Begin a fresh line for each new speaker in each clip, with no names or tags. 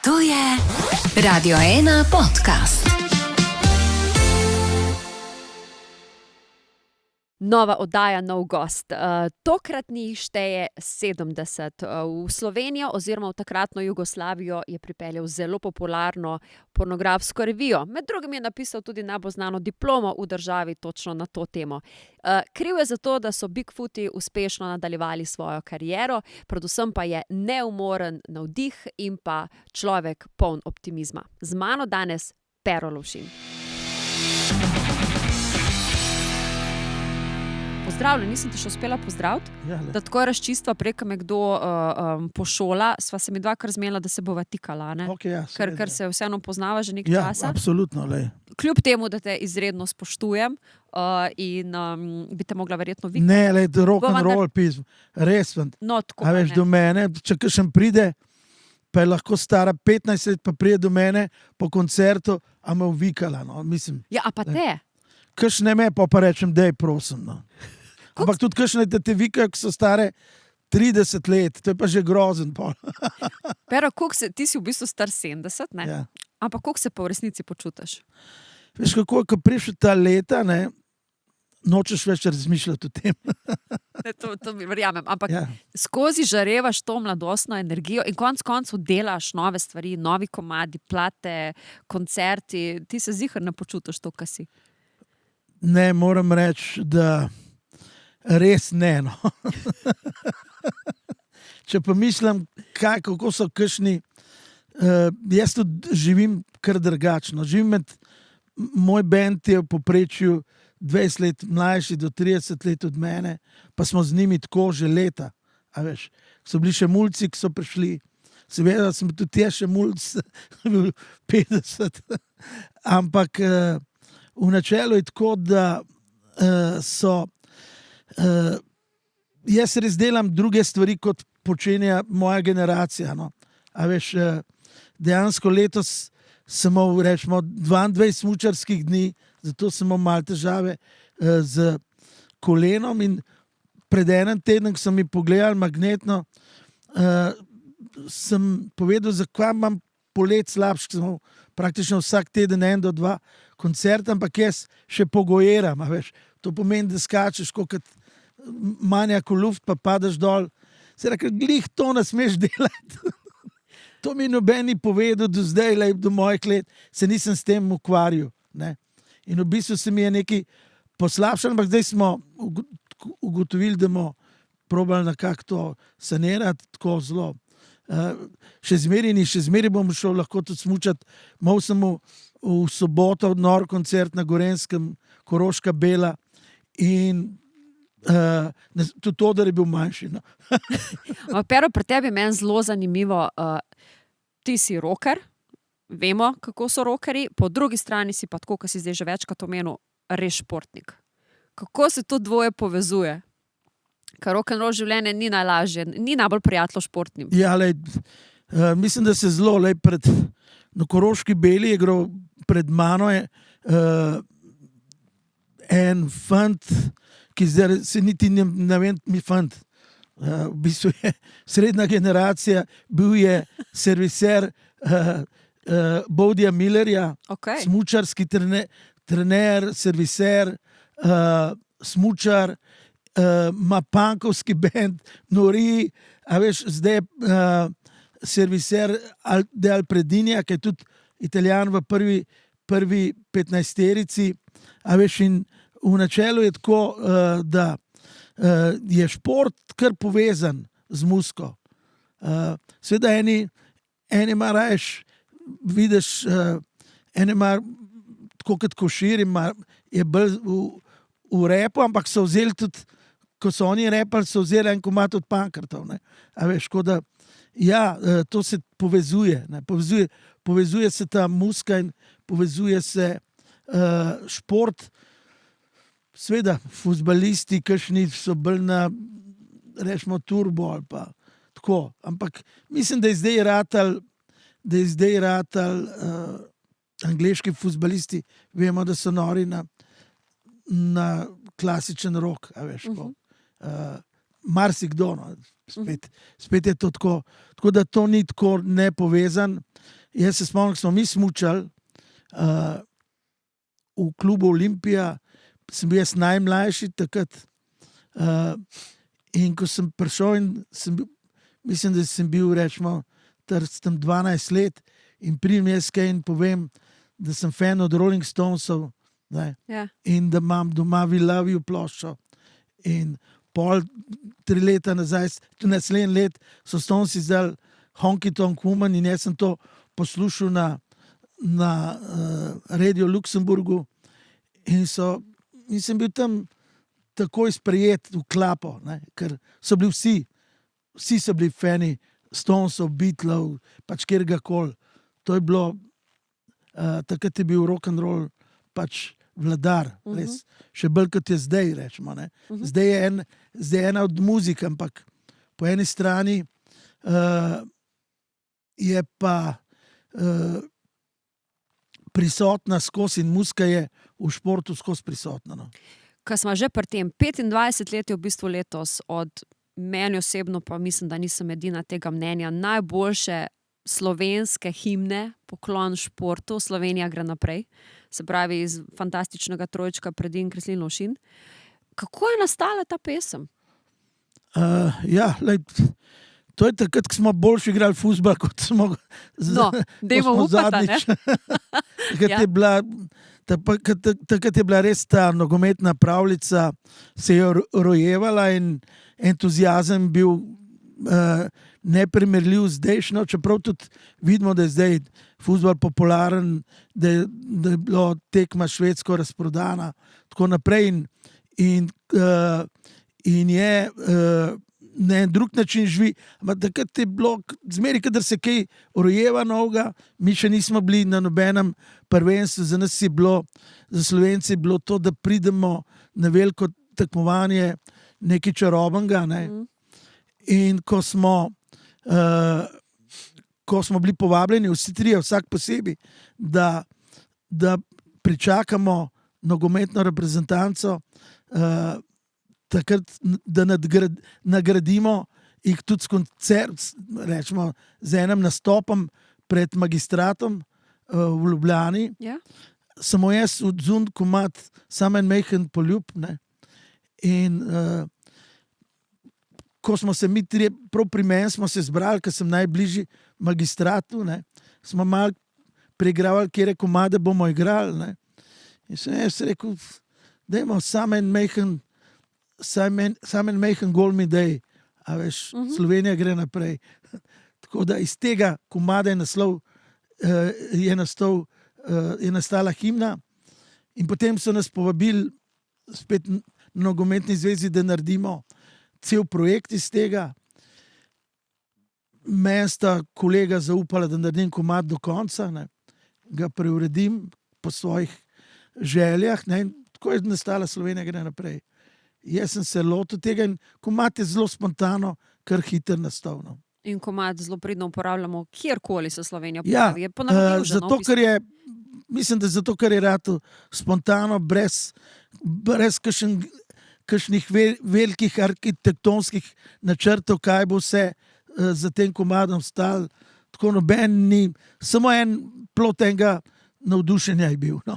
To je Radio 1 podcast.
Nova oddaja, nov gost. Tokratni šteje 70. V Slovenijo oziroma v takratno Jugoslavijo je pripeljal zelo popularno pornografsko revijo. Med drugim je napisal tudi najbolj znano diplomo v državi točno na to temo. Kriv je za to, da so Bigfooti uspešno nadaljevali svojo kariero, predvsem pa je neumoren navdih in pa človek poln optimizma. Z mano danes Pero Lovšin. Pozdravljen, nisem te še uspela pozdraviti, da tako razčistva preka me kdo pošola, sva se mi dvakrat zmenila, da se bova tikala, ne?
Okay,
ker se vseeno poznava že nekaj časa.
Ja, absolutno, lej.
Kljub temu, da te izredno spoštujem in bi te mogla verjetno videti.
Ne, lej, rock and roll pism, res.
No, tako
a veš, do mene, če kakšen pride, pa je lahko stara 15 let, pa pride do mene po koncertu, a me uvikala, no, mislim.
Ja, a pa te?
Kakšne me, pa rečem, dej, prosim, no. Ampak tudi kakšne, da te vikajo, ki so stare 30 let, to je pa že grozen pol.
Pero, ti si v bistvu star 70, ne?
Ja.
Ampak koliko se pa v resnici počutiš?
Veš, kako, ko prišel ta leta, ne, nočeš več razmišljati o tem.
To mi verjamem, ampak
Ja.
skozi žarevaš to mladostno energijo in konec koncev delaš nove stvari, novi komadi, plate, koncerti, ti se ziher ne počutiš to, kar si.
Ne, moram reči, da res ne, no. Če pa mislim, kako so kakšni, jaz tudi živim kar drugačno. Moj bend je v povprečju 20 let mlajši do 30 let od mene, pa smo z njimi tako že leta. A veš, so bili še mulci, ki so prišli. Seveda sem tudi jaz še mulc, 50. Ampak v načelu je tako, da so jaz res delam druge stvari, kot počenja moja generacija. No. A veš, dejansko letos sem imel, rečemo, 22 smučarskih dni, zato sem imel malo težave z kolenom in pred enim tednom, ko sem mi pogledal magnetno, sem povedal, zakaj imam polet slabš, ker sem imel praktično vsak teden 1 do 2 koncerta, ampak jaz še pogojeram, a veš. To pomeni, da skačeš kot manjako luft, pa padeš dol. Se rekel, glih to ne smeš delati. To mi noben ni povedal do zdaj, do mojih let, se nisem s tem ukvarjal. Ne? In v bistvu se mi je nekaj poslabšalo, ampak zdaj smo ugotovili, da bomo probali nekako to sanirati tako zelo. Še zmeri bom šel lahko tudi smučati. Mal sem v soboto nor koncert na Gorenskem, Koroška Bela in tudi to, da je bil manjši. No.
Pero, pri tebi je meni zelo zanimivo, ti si rocker, vemo, kako so rockerji, po drugi strani si pa tako, kot si zdaj že večkrat omenil, res športnik. Kako se to dvoje povezuje? Ker rock'n'roll življenje ni najlažje, ni najbolj prijatno športnim.
Ja, lej, mislim, da se zelo na Koroški Beli je igral pred mano en fant, ki zdaj se niti ne vem, mi fant. V bistvu je srednja generacija, bil je serviser Bodija Millerja,
Okay.
smučarski trener, serviser, smučar, ima punkovski bend, nori, a veš, zdaj serviser De Alpredinja, ki je tudi Italijan v prvi 15-terici, a veš, in v načelu je tako, da je šport kar povezan z muziko. Seveda eni ima rajš, vidiš, eni ima tako kot Košir, je bolj v repu, ampak so vzeli tudi, ko so oni repali, so vzeli en komad od Pankrtov. A veš, da ja, to se povezuje. Ne? Povezuje se ta muzika in povezuje se šport. Sveda, fuzbalisti, kakšni so bolj na, rečemo, turbo ali pa tako. Ampak mislim, da je zdaj ratal angleški fuzbalisti, vemo, da so nori na klasičen rock, a veš, marsikdo, no. Spet je to tako. Tako da to ni tako nepovezan. Jaz se spomnim, ko smo mi smučali v klubu Olimpija, sem bil jaz najmlajši takrat. In ko sem prišel in mislim, da sem bil, rečemo, tam 12 let in pridem jaz kaj in povem, da sem fan od Rolling Stonesov, ne, in da imam doma We Love You ploščo. In 3 leta nazaj, tudi naslednji let, so Stones izdali Honky Tonk Woman in jaz sem to poslušal na Radio Luksemburgu in sem bil tam takoj sprejet v klapo, ne, ker so bili vsi so bili fani Stonesov, Beatlov, pač kjergakoli. To je bilo, takrat je bil rock'n'roll pač vladar, res. Še bolj kot je zdaj, rečemo. Ne. Zdaj je ena od muzik, ampak po eni strani je pa prisotna skozi in muzika je v športu skozi prisotna. No.
Ko smo že pri tem, 25 let je v bistvu letos od meni osebno, pa mislim, da nisem edina tega mnenja, najboljše slovenske himne, poklon športu, Slovenija gre naprej, se pravi iz fantastičnega trojčka Predin, Kreslin, Lovšin. Kako je nastala ta pesem?
To je takrat, ko smo boljši igrali fuzbal, kot smo zadnjič. Takrat je bila res ta nogometna pravljica, se je rojevala in entuziazem bil neprimerljiv zdajšnjo, čeprav tudi vidimo, da je zdaj fuzbal popularen, da je bilo tekma Švedsko razprodana, tako naprej in je na en drug način živi, ampak takrat je bilo, zmeri, kadar se kaj rojeva novega, mi še nismo bili na nobenem prvenstvu, za nas je bilo, za Slovence je bilo to, da pridemo na veliko tekmovanje nekaj čarobnega, ne. In ko smo bili povabljeni vsi trije, vsak posebej, da pričakamo nogometno reprezentanco, takrat, da nagradimo jih tudi s koncert, rečemo, z enim nastopom pred magistratom v Ljubljani. Samo jaz odzun komad Samo en majhen poljub, ne. In ko smo se mi trije, prav pri meni smo se zbrali, ker sem najbližji magistratu, ne, smo malo preigravali, kjere komade bomo igrali, ne. In sem jaz rekel, dajmo Samo en majhen gol mi dej, a veš, Slovenija gre naprej. Tako da iz tega komada je nastala himna in potem so nas povabili spet na nogometni zvezi, da naredimo cel projekt iz tega. Meni sta kolega zaupala, da naredim komad do konca, ne, ga preuredim po svojih željah, ne, in tako je nastala Slovenija gre naprej. Jaz sem se lotil tega in komad je zelo spontano, kar hiter nastal. No.
In komad zelo pridno uporabljamo, kjerkoli se Slovenija pojavi.
Mislim, da zato, ker je rato spontano, brez kakšnih velikih arhitektonskih načrtov, kaj bo vse za tem komadom stal. Tako noben ni, samo en plot enega navdušenja je bil. No.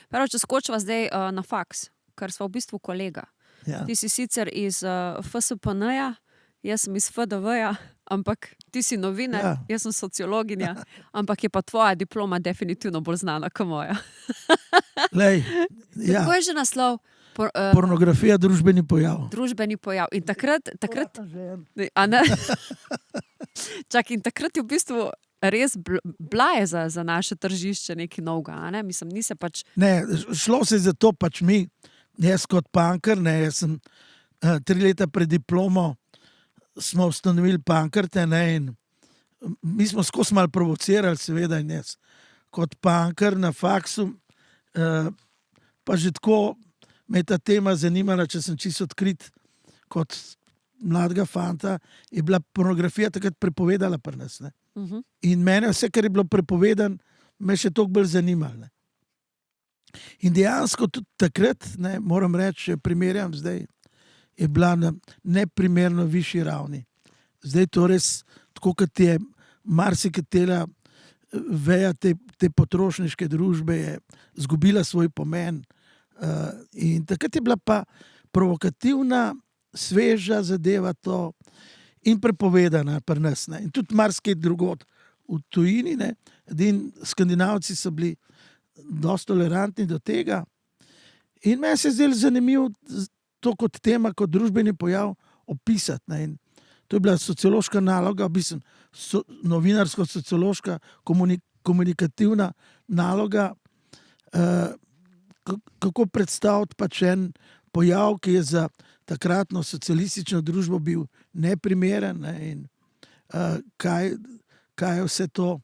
Prvo, če skočiva zdaj na faks, ker sva v bistvu kolega.
Ja.
Ti si sicer iz FSPN-ja, jaz sem iz FDV-ja, ampak ti si novinar, jaz sem sociologinja, ampak je pa tvoja diploma definitivno bolj znana kot moja. Kako je že naslov?
Pornografija, družbeni pojav.
Družbeni pojav. In takrat a ne? Čak, in takrat je v bistvu res bila je za naše tržišče nekaj novega, a ne? Mislim, ni se pač...
Ne, šlo se za to pač mi, jaz kot punker, ne, jaz sem 3 leta pred diplomo smo ustanovili punkerte, ne, in mi smo skozi malo provocirali, seveda, in jaz kot punker na faksu, pa že tako me je ta tema zanimala, če sem čisto odkrit kot mladega fanta, je bila pornografija takrat prepovedala pri nas, ne. In mene vse, kar je bilo prepovedan, me še toliko bolj zanimalo, ne. In dejansko tudi takrat, ne, moram reči, če primerjam zdaj, je bila na neprimerno višji ravni. Zdaj to res, tako kot je marsikatera veja te potrošniške družbe je izgubila svoj pomen. In takrat je bila pa provokativna, sveža zadeva to in prepovedana pri nas. Ne. In tudi marsikaj drugod v tujini. Ne. Skandinavci so bili dosti tolerantni do tega. In meni se je zdelo zanimivo to kot tema, kot družbeni pojav opisati. Ne. In to je bila sociološka naloga, novinarsko-sociološka, komunikativna naloga, kako predstaviti pač en pojav, ki je za takratno socialistično družbo bil neprimeren, ne, in kaj je vse to,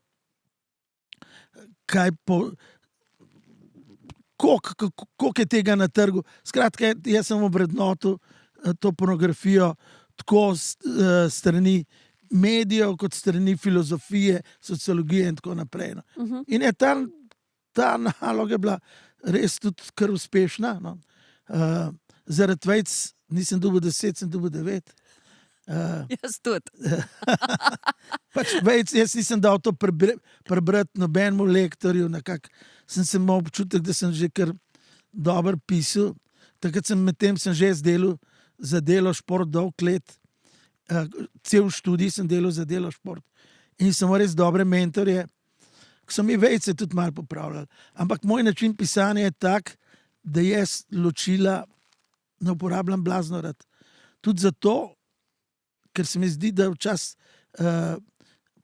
koliko je tega na trgu. Skratka, jaz sem obrednotil to pornografijo tako strani medijev, kot strani filozofije, sociologije in tako naprej. No. In je ta naloga bila res tudi kar uspešna. No. Zaradi vejc nisem dobil 10, sem dobil 9.
Jaz tudi.
Pač vejc, jaz nisem dal to prebrati nobenemu lektorju, nekako sem se imel občutek, da sem že kar dobro pisal. Takrat medtem sem že za Delo šport dolg let, cel študij sem delal za Delo šport in sem imel res dobre mentorje, ki so mi vejce tudi malo popravljali. Ampak moj način pisanja je tak, da jaz ločila ne uporabljam blazno rad. Tudi zato, ker se mi zdi, da včasih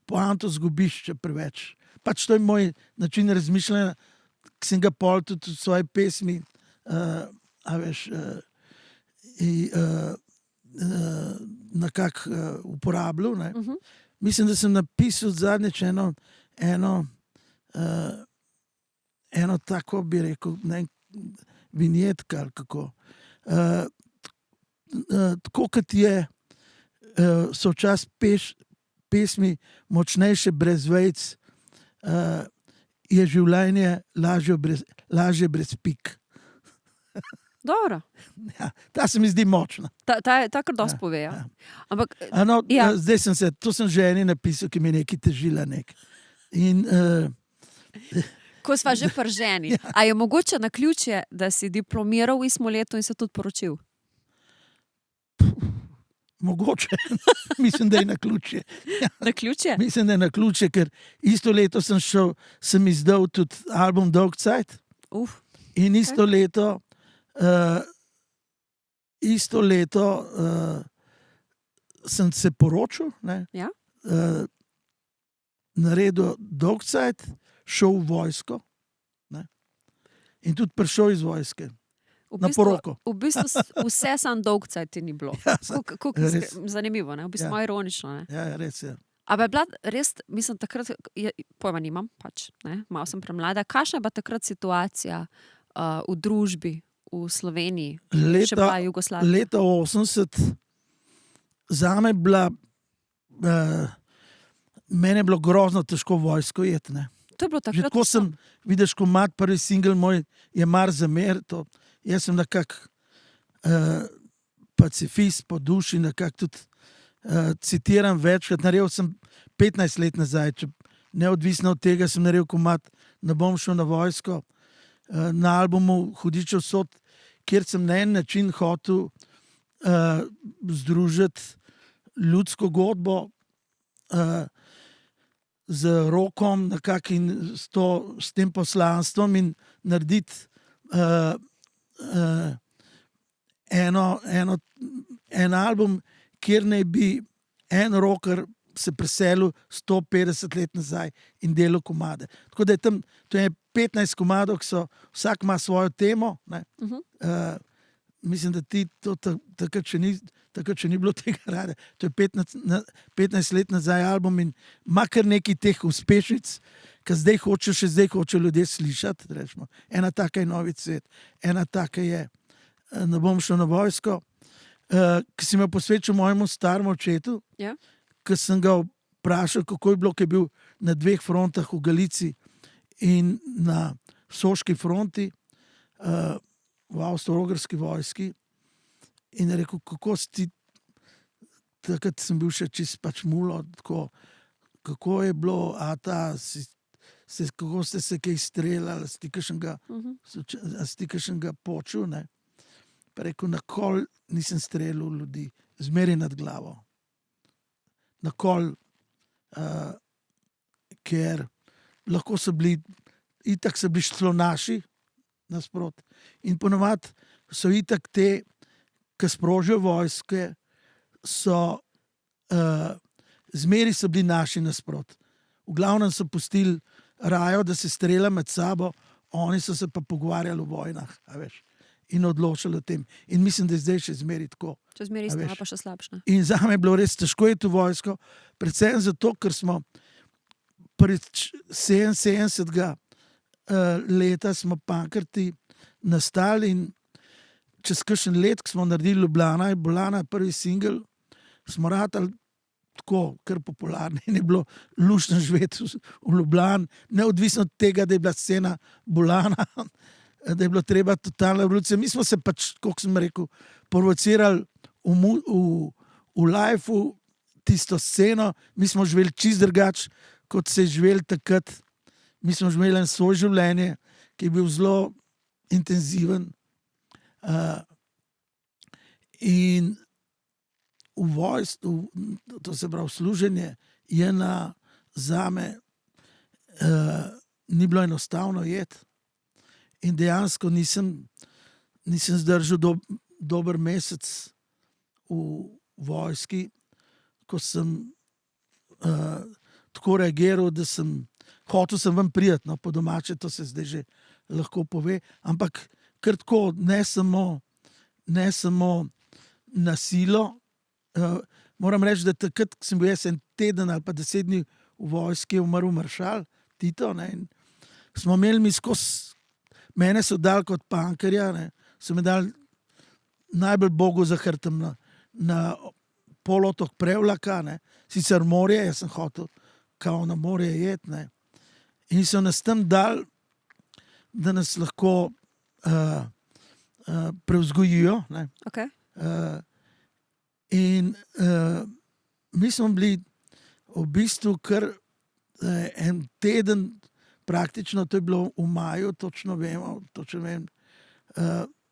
poanto zgubiš, če preveč. Pač to je moj način razmišljanja, ki sem ga pol tudi v svoji pesmi, nekako uporabljal. Ne. Mislim, da sem napisal zadnjič eno tako, bi rekel, ne, vinjetka ali kako. Tako kot so včasih pesmi močnejše brez vejc, je življenje lažje brez pik.
Dobro.
Ja, ta se mi zdi močna.
Ta kar dosti pove. Ja. Ampak,
zdaj to sem ženi napisal, ki mi je nekaj težila. In,
ko sva že pri ženi, a je mogoče naključje, da si diplomiral v istem letu in se tudi poročil?
Mogoče. Mislim, da je naključje.
Naključje?
Mislim, da je naključje, ker isto leto sem izdal tudi album Dolgcajt. In isto leto sem se poročil, ne?
Ja.
Naredil Dolgcajt, šel v vojsko, ne? In tudi prišel iz vojske. Na poroko.
V bistvu vse sam Dolgcajt ti ni bilo.
Ja,
zanimivo, ne? V bistvu malo ironično. Ne?
Ja, res je.
Ampak je bila res, mislim, takrat, pojma nimam, pač, ne? Malo sem premlada. Kakšna je bila takrat situacija v družbi v Sloveniji, še pa Jugoslaviji?
Leta 80 zame bila, mene je bilo grozno težko vojsko jeti, ne.
To je bilo takrat.
Že tako sem, vidiš, ko mat prvi singl moj je Mar za mer, to, jaz sem nekako pacifist po duši, nekako tudi citiram večkrat, naredil sem 15 let nazaj, neodvisno od tega sem naredil komat, ne bom šel na vojsko, na albumu Hudičev sod, kjer sem na en način hotel združiti ljudsko godbo z rokom nekako in s tem poslanstvom in narediti en album, kjer naj bi en rocker se preselil 150 let nazaj in delal komade. Tako da je tam, to je 15 komadov, ki so, vsak ima svojo temo. Ne? Mislim, da ti to takrat še ni bilo tega rade. To je 15 let nazaj album in ima kar nekaj teh uspešnic, ki zdaj hoče ljudje slišati. Rečemo. Ena taka je Novi cvet, ena taka je Ne bom šel na vojsko, ki si me posvečal mojemu staremu očetu, ki sem ga vprašal, kako je bilo, ki je bil na 2 frontah, v Galici in na Soški fronti, v Avstro-Ogrski vojski. In je rekel, kako si ti, takrat sem bil še čist pač mulo, kako je bilo, kako ste se kaj streljali, ste kakšnega počul, ne? Pa rekel, nikoli nisem streljal ljudi, zmeraj nad glavo. Nikoli, ker lahko so bili, itak so bili slonaši nasprot. In ponovadi so itak te, ki sprožijo vojske, so zmeri so bili naši nasprot. V glavnem so pustili rajo, da se strelja med sabo, oni so se pa pogovarjali o vojnah, a veš, in odločili o tem. In mislim, da je zdaj še zmeri tako.
Če zmeri stava pa še slabša.
In zame je bilo res težko iti v vojsko, predvsem zato, ker smo pred 77. Leta smo Pankrti nastali in čez kakšen let, ko smo naredili Bolana, prvi singel, smo ratali tako, kar popularni in je bilo luštno živeti v Ljubljani, neodvisno od tega, da je bila scena Bolana, da je bilo treba totalna revolucija. Mi smo se pač, kako sem rekel, provocirali v lifeu tisto sceno, mi smo živeli čist drugač, kot se je živeli takrat. Mi smo živeli svoje življenje, ki je bil zelo intenziven. In v vojstvu, to se pravi služenje, je zame ni bilo enostavno jeti. In dejansko nisem zdržal dober mesec v vojski, ko sem tako reagiral, da hotel sem ven prijeti, no, po domače, to se zdaj že lahko pove, ampak kar tako, ne samo na silo. Moram reči, da takrat, ko sem bil jaz en teden ali pa 10 dni v vojski, je umrl maršal Tito, ne, in smo imeli mi skozi, mene so dali kot pankerja, ne, so me dali najbolj Bogu za hrbtom na polotok Prevlaka, ne, sicer morje, jaz sem hotel kao na morje jeti, ne, in so nas tam dali, da nas lahko prevzgojijo, ne.
Okay.
In mi smo bili v bistvu kar en teden, praktično, to je bilo v maju, točno vem,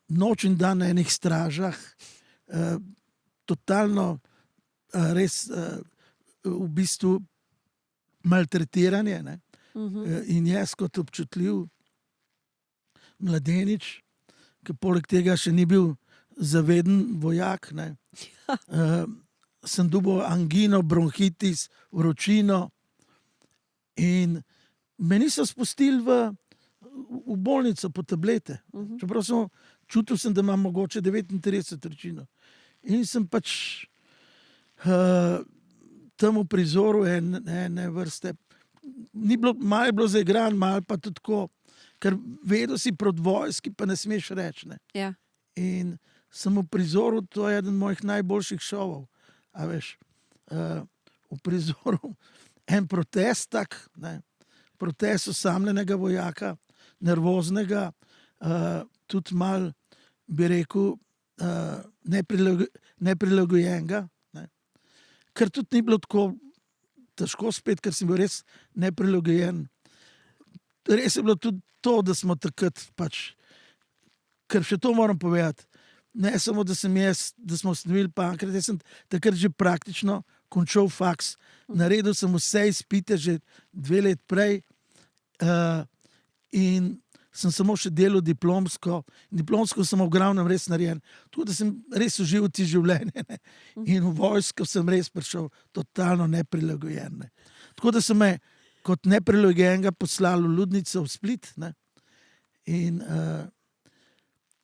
noč in dan na enih stražah, totalno res v bistvu maltretiranje, ne. In jaz kot občutljiv mladenič, ki poleg tega še ni bil zaveden vojak, ne, sem dobil angino, bronhitis, vročino in me niso spustili v bolnico po tablete. Čeprav čutil sem, da imam mogoče 39 vročino. In sem pač tam v prizoru ene vrste, malo je bilo zaigran, malo pa tudi tako, ker vedel si proti vojski, pa ne smeš reči, ne.
Ja.
In sem v prizoru, to je eden mojih najboljših šovov, a veš, v prizoru en protest tak, ne, protest osamljenega vojaka, nervoznega, tudi mal, bi rekel, neprilagojenega, ne, ker tudi ni bilo tako težko spet, ker sem bil res neprilagojen. Res je bilo tudi to, da smo takrat pač, ker še to moram povedati, ne samo, da smo ustanovili Pankrat, jaz sem takrat že praktično končal faks, naredil sem vse izpite že 2 let prej in sem samo še delal diplomsko sem v glavnem res narejen, tudi da sem res užival ti življenje, ne? In v vojsko sem res prišel totalno neprilagojen, ne? Tako da so me kot neprilagojenega poslali v Ludnico v Split, ne? In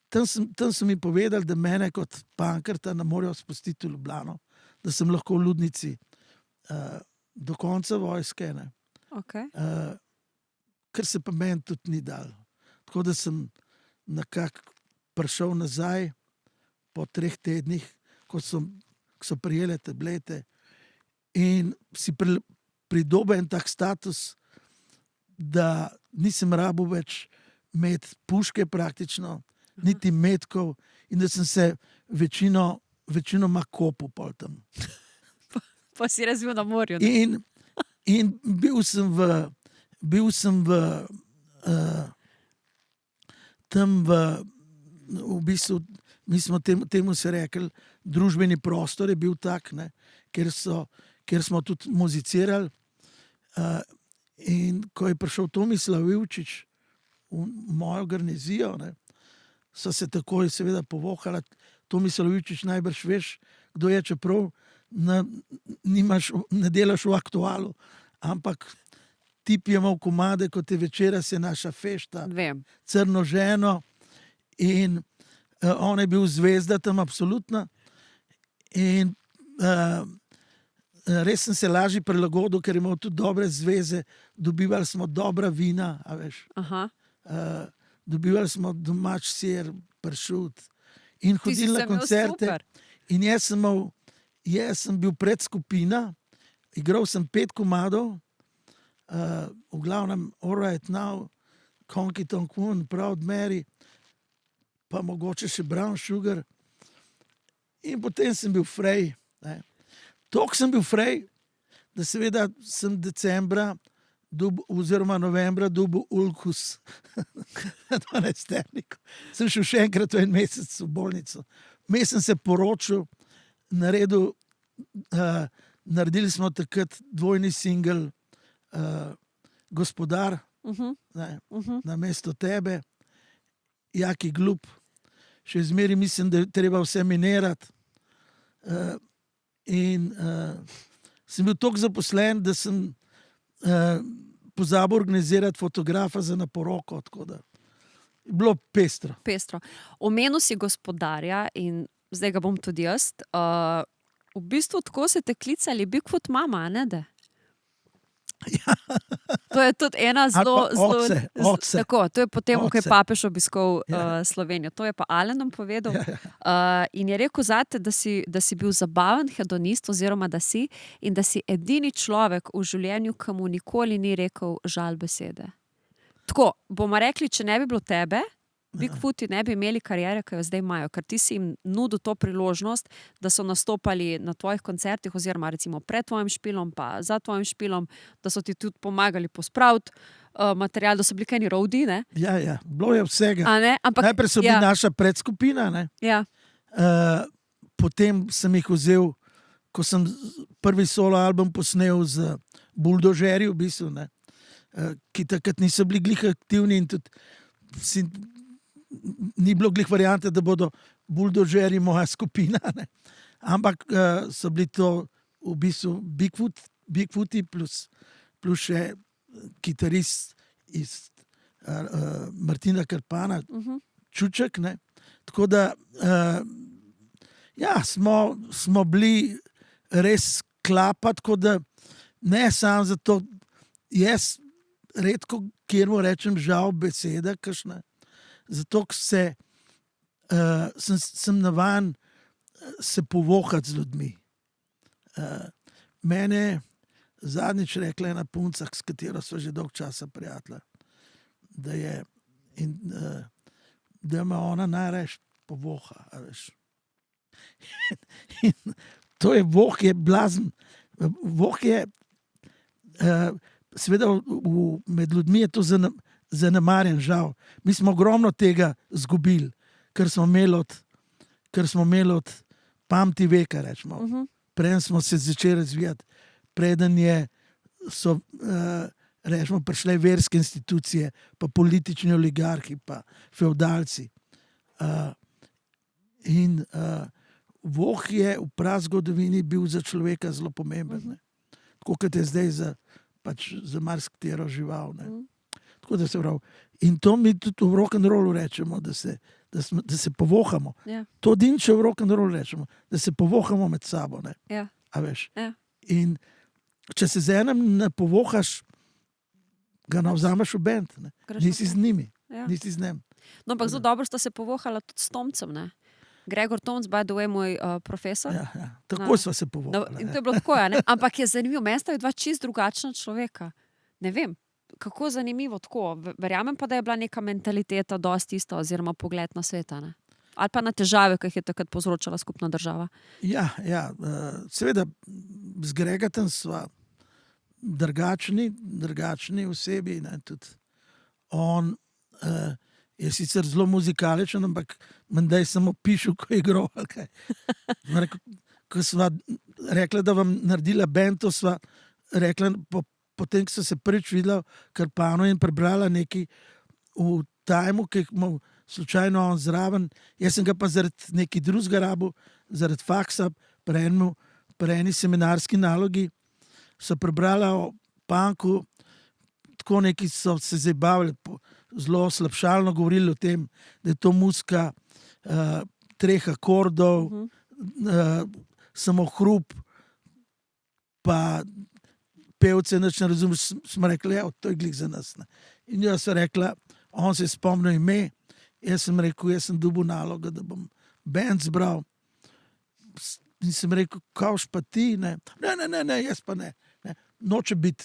tam so mi povedali, da mene kot Pankrta ne morejo spustiti v Ljubljano, da sem lahko v Ludnici do konca vojske, ne?
Okay.
Ker se pa meni tudi ni dal. Tako da sem nekako prišel nazaj po 3 tednih, ko so prijele tablete in si pridobil en tak status, da nisem rabil več imeti puške praktično, niti metkov in da sem se večinoma kopal pol tam.
Pa si razvil na morju.
In bil sem bil sem tam v bistvu, mi smo temu se rekli, družbeni prostor je bil tak, ne, kjer smo tudi muzicirali. In ko je prišel Tomislav Ivčič v mojo garnizijo, ne, so se takoj seveda povohala. Tomislav Ivčič najbrž veš, kdo je, čeprav ne delaš v Aktualu, ampak tip je imel komade, kot je Večeras je naša fešta,
Vem.
Crno ženo in on je bil zvezda tam absolutna in res sem se lažje prilagodil, ker je imel tudi dobre zveze, dobivali smo dobra vina, a veš.
Aha.
Dobivali smo domač sir, pršut in
Ti si
hodili na
se imel
koncerte.
super.
In jaz sem bil predskupina, igral sem 5 komadov, v glavnem All Right Now, Honky Tonk Woman, Proud Mary, pa mogoče še Brown Sugar. In potem sem bil Frej. Toliko sem bil Frej, da seveda sem decembra oziroma novembra dobil ulkus na 12. Sem šel še enkrat v en mesec v bolnico. Mes sem se poročil, naredili smo takrat dvojni singel Gospodar, na mesto tebe, Jaki glup. Še zmeraj mislim, da je treba vse minirati. In sem bil toliko zaposlen, da sem pozabil organizirati fotografa za na poroko, tako da je bilo pestro.
Pestro. Omenil si Gospodarja in zdaj ga bom tudi jaz. V bistvu tako se te klicali Bigfoot mama, ne da?
Ja.
To je tudi ena zelo...
Oce.
Tako, to je potem, ko je
Oce.
papež obiskal
Ja.
Slovenijo. To je pa Alen nam povedal.
Ja.
In je rekel zate, da si bil zabaven hedonist, oziroma da si edini človek v življenju, ki mu nikoli ni rekel žal besede. Tako, bomo rekli, če ne bi bilo tebe, Bigfooti ne bi imeli kariere, ki jo zdaj imajo, ker ti si jim nudil to priložnost, da so nastopali na tvojih koncertih, oziroma recimo pred tvojim špilom, pa za tvojim špilom, da so ti tudi pomagali pospraviti material, da so bili kajni roadie, ne?
Ja, bilo je vsega.
A ne? Ampak,
Najprej so bili naša predskupina, ne?
Ja,
Potem sem jih vzel, ko sem prvi solo album posnel z Buldožerji, v bistvu, ne? Ki takrat niso bili glih aktivni in tudi ni bilo glih variante, da bodo Buldožerji moja skupina, ne? Ampak so bili to v bistvu Bigfooti plus še kitarist iz Martina Krpana, Čuček, ne? Tako da ja, smo bili res klapa, tako da ne samo zato, jaz redko kjermu rečem žal beseda kakšna, zato ker sem navajen se povohati z ljudmi. Mene je zadnjič rekla ena punca, s katero sva že dolgo časa prijatelja, da me ona najrajš povoha, a veš. In to je voh, je blazen. Voh je, seveda med ljudmi je to zanemarjen, žal. Mi smo ogromno tega zgubili, ker smo imeli od pamti veka, rečemo. Preden smo se začeli razvijati, preden so rečemo, prišle verske institucije, pa politični oligarhi, pa fevdalci. In voh je v prazgodovini bil za človeka zelo pomemben. Tako kot je zdaj za marsikatero žival. Tako da se pravi. In to mi tudi v rock'n'rollu rečemo, da se povohamo.
Ja.
To dinče v rock'n'rollu rečemo, da se povohamo med sabo. Ne?
Ja.
A veš?
Ja.
In če se z enem ne povohaš, ga ne vzameš v bend. Ne?
Greš
Nisi z njimi,
Ja.
nisi z njim.
No, ampak zelo dobro sta se povohala tudi s Tomcem, ne? Gregor Tomc, by the way, moj profesor.
Ja. Tako sva se povohala.
In to je bilo tako, ja, ne? Ampak je zanimivo, meni sta dva čisto drugačna človeka. Ne vem, kako zanimivo tako. Verjamem pa, da je bila neka mentaliteta dosti ista, oziroma pogled na sveta, ne? Ali pa na težave, ki jih je takrat povzročala skupna država.
Ja, seveda z Gregatom sva drugačni osebi. Ne, tudi on je sicer zelo muzikaličen, ampak menda je samo pišel, ko je igral. Ko sva rekla, da vam naredila band, to sva rekla, potem, ko so se prvič videla Krpano in prebrala nekaj v tajmu, ki je imel slučajno on zraven. Jaz sem ga pa zaradi nekaj drugega rabu, zaradi faksa, pri eni seminarski nalogi, so prebrala o punku, tako neki so se zabavili, zelo slabšalno govorili o tem, da je to muzika 3 akordov, samo hrup, pa pevce nič ne razumeš. Smo rekli, to je glih za nas. Ne. In jaz sem rekla, on se je spomnil ime, jaz sem rekel, jaz sem dobil nalogo, da bom band zbral. In sem rekel, kavš pa ti? Ne, jaz pa ne. Noče biti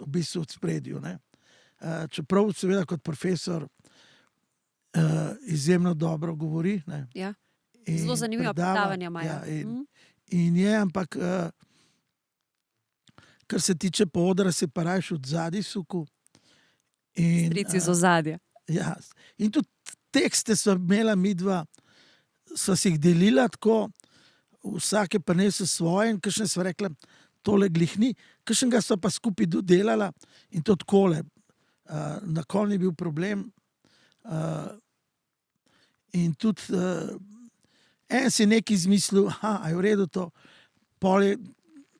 v bistvu v spredju. Ne. Čeprav seveda kot profesor izjemno dobro govori. Ne.
Ja. Zelo zanimivo predavanje imajo.
Ja, in je, ampak kar se tiče podra, se pa rajš od zadaj suku.
Strici z ozadja.
Ja, in tudi tekste sva imela midva, sva si jih delila tako, vsake pa nesel svoje in kakšne sva rekla, tole glihni, kakšnega sva pa skupaj dodelala in to takole. Na kol ni bil problem. In tudi en si nekaj izmislil, a je v redu to, pol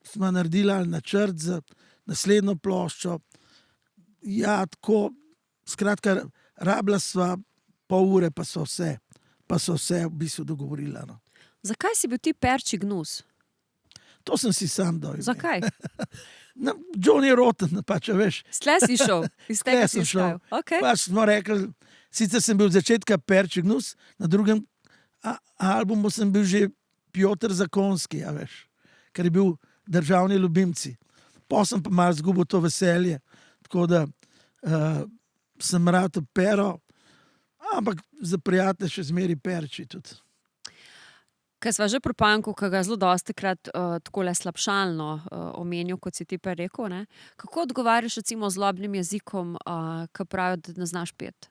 smo naredila načrt za naslednjo ploščo. Ja, tako, skratka, rabila sva pol ure, pa so vse v bistvu dogovorila. No.
Zakaj si bil ti Perči Gnus?
To sem si sam dal.
Zakaj?
Johnny Rotten, pač, veš.
Stle si šel, iz tega si šel. Okay.
Pač smo rekli, sicer sem bil od začetka Perči Gnus, na drugem albumu sem bil že Piotr Zakonski, a veš, ker je bil državni ljubimci. Pa sem pa malo zgubil to veselje, tako da sem rad Pero, ampak za prijatelje še zmeri Perči tudi.
Kaj sva že pri punku, ki ga zelo dostikrat takole slabšalno omenil, kot si ti pa rekel, ne? Kako odgovarjaš recimo zlobnim jezikom, ki pravijo, da ne znaš peti?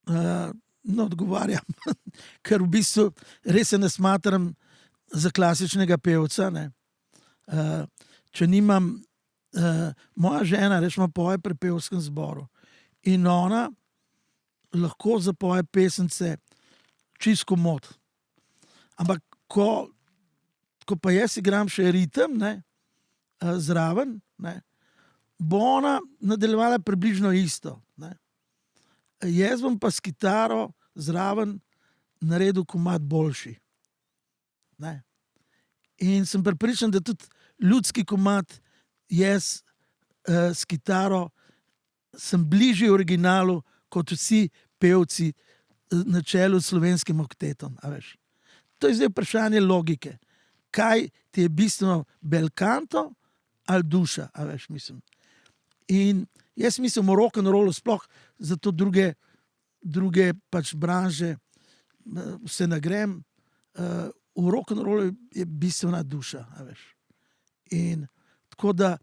No, odgovarjam, ker v bistvu res se ne smatram za klasičnega pevca. Ne. Če nimam, moja žena, rečemo, poje pri pevskem zboru in ona lahko zapoje pesence čisto komot. Ampak ko pa jaz igram še ritem, ne, zraven, ne, bo ona nadaljevala približno isto. Ne. Jaz bom pa s kitaro zraven naredil komad boljši. Ne. In sem prepričan, da tudi ljudski komad jaz s kitaro sem bližji originalu kot vsi pevci na čelu s Slovenskim oktetom. A veš. To je zdaj vprašanje logike. Kaj ti je bistveno bel canto ali duša, a veš, mislim. In jaz mislim o rock'n'rollu sploh, zato druge pač branže se nagrem. V rock'n'rollu je bistvena duša, a veš. In tako da,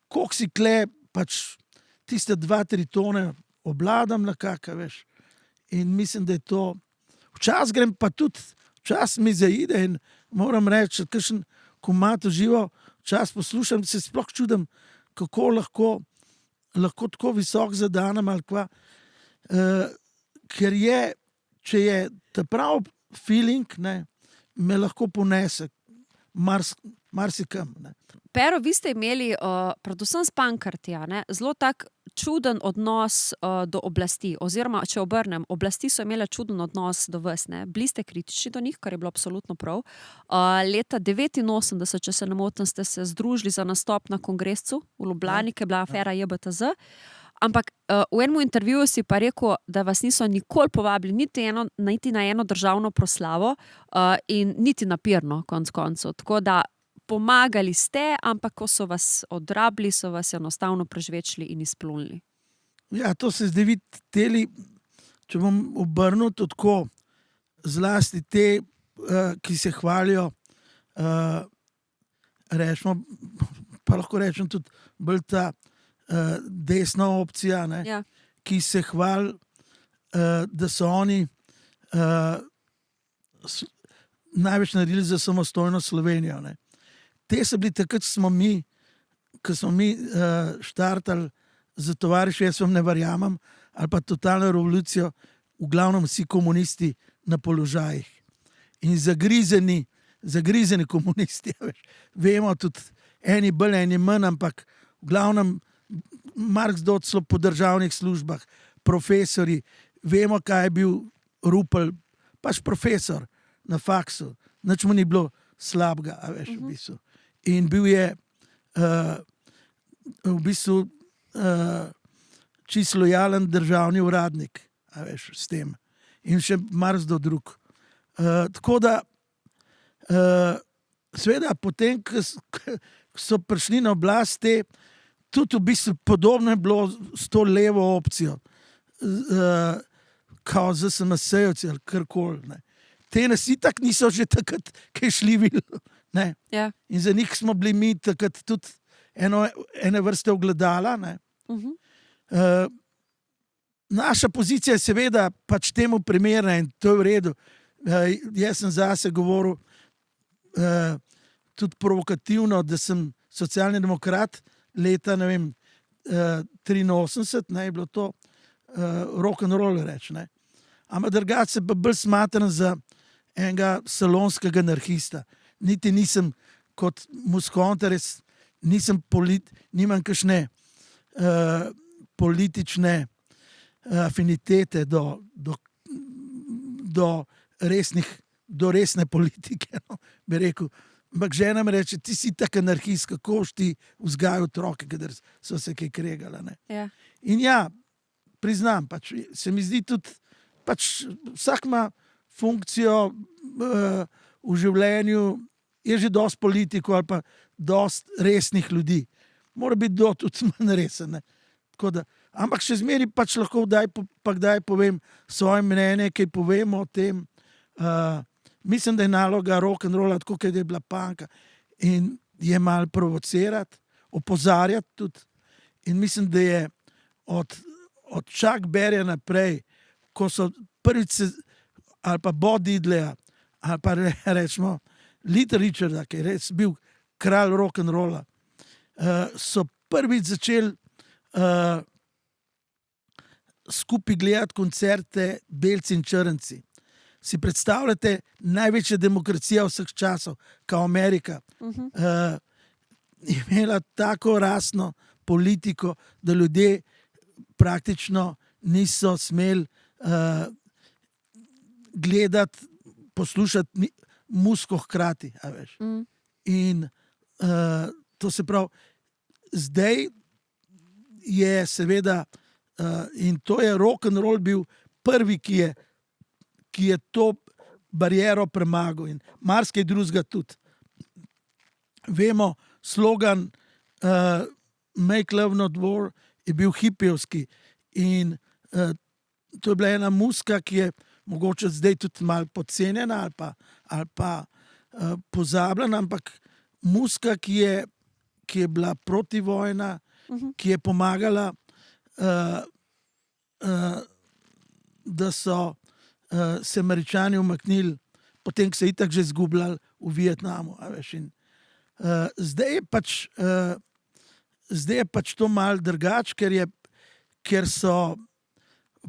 koliko si kle, pač tiste 2-3 tone obladam nekako, veš. In mislim, da je to, včasih grem pa tudi, včasih mi zaide in moram reči, kakšen komad uživo, včasih poslušam, se sploh čudem, kako lahko tako visok zadanem ali kva. Ker je, če je ta prav feeling, ne, me lahko ponese marsikam. Ne.
Pero, vi ste imeli, predvsem s Pankrtija, zelo tak čuden odnos do oblasti, oziroma, če obrnem, oblasti so imele čuden odnos do vas, ne. Bili ste kritični do njih, kar je bilo absolutno prav. Leta 1989, če se ne motim, ste se združili za nastop na kongresu v Ljubljani, ki je bila afera JBTZ. Ampak v enem intervjuju si pa rekel, da vas niso nikoli povabili niti na eno državno proslavo in niti na pirno, konec koncev. Tako da pomagali ste, ampak ko so vas odrabili, so vas enostavno prežvečili in izplunili.
Ja, to se zdaj vidi, če bom obrnil tako, zlasti te, ki se hvalijo, rečemo, pa lahko rečem tudi bolj ta desna opcija, ne,
Ja.
ki se hvali, da so oni največ naredili za samostojno Slovenijo. Ne. Te so bili takrat, ko smo mi štartali za tovariš, jaz vam ne verjamem, ali pa totalno revolucijo, v glavnem vsi komunisti na položajih. In zagrizeni komunisti, veš. Vemo tudi, eni bolj, eni manj, ampak v glavnem Marks docelo po državnih službah, profesori, vemo, kaj je bil Rupel, pač profesor na faksu, nič mu ni bilo slabega, a veš, v bistvu. In bil je v bistvu čisto lojalen državni uradnik, a veš, s tem. In še marsikdo drug. Tako da, seveda, potem, ko so prišli na oblast, tudi v bistvu podobno je bilo s to levo opcijo, kao ZSMS-jevci ali karkoli. Ne. Te nas itak niso že takrat kaj šli videli. Ne.
Ja.
In za njih smo bili mi takrat tudi ene vrste ogledala. Ne. Naša pozicija je seveda pač temu primerna in to je v redu. Jaz sem zase govoril tudi provokativno, da sem socialni demokrat leta, ne vem, 83, ne, je bilo to rock and roll reč, ne. Ampak drugače se pa bolj smatram za enega salonskega anarhista. Niti nisem kot Muskonter, nimam kakšne politične afinitete do resne politike, no, bi rekel. Ampak žena mi reče, ti si tak anarhist, kako boš ti vzgajal otroke, kadar so se kaj kregali. Ne.
Ja.
In ja, priznam, pač, se mi zdi tudi, pač vsak ima funkcijo v življenju, je že dosti politikov ali pa dosti resnih ljudi. Mora biti tudi manj resen. Ne. Tako da, ampak še zmeri pač lahko kdaj povem svoje mnenje, kaj povemo o tem. Mislim, da je naloga rock and rolla, tako kot je bila panka, in je malo provocirati, opozarjati tudi. In mislim, da je od Chuck Berryja naprej, ko so prvič ali pa Bo Diddleya, ali pa rečemo Little Richarda, ki je res bil kralj rock and rolla, so prvič začeli skupaj gledati koncerte belci in črnci. Si predstavljate, največja demokracija vseh časov, kao Amerika, je imela tako rasno politiko, da ljudje praktično niso smeli gledati, poslušati muziko hkrati. A veš. In to se pravi, zdaj je seveda, in to je rock and roll bil prvi, ki je to bariero premagal in marsikaj drugega tudi. Vemo, slogan Make Love Not War je bil hipijevski in to je bila ena muzika, ki je mogoče zdaj tudi malo podcenjena ali pa pozabljena, ampak muzika, ki je bila protivojna, ki je pomagala, da so se Američani umaknili, potem ko so itak že izgubljali v Vietnamu. A veš, in, zdaj je pač to malo drugače, ker so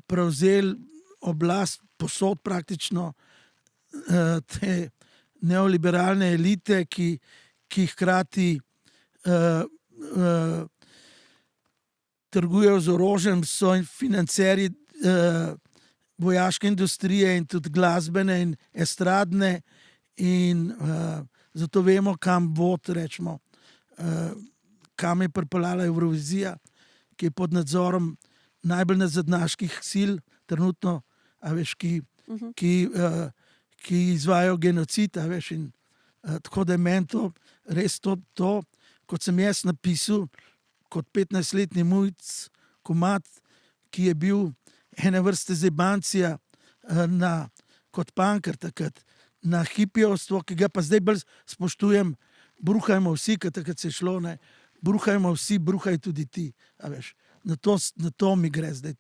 prevzeli oblast posod praktično te neoliberalne elite, ki hkrati trgujejo z orožjem, so financerji vojaške industrije in tudi glasbene in estradne in zato vemo, kam vod, rečemo, kam je pripeljala Evrovizija, ki je pod nadzorom najbolj nazadnjaških sil, trenutno, a veš, ki izvajajo genocid, a veš, in tako da je meni to res to, kot sem jaz napisal, kot 15-letni mujc, komad, ki je bil ene vrste zebancija kot punker takrat, na hipijovstvo, ki ga pa zdaj bolj spoštujem, bruhajmo vsi, ker takrat se je šlo, ne, bruhajmo vsi, bruhaj tudi ti. A veš, na to mi gre zdaj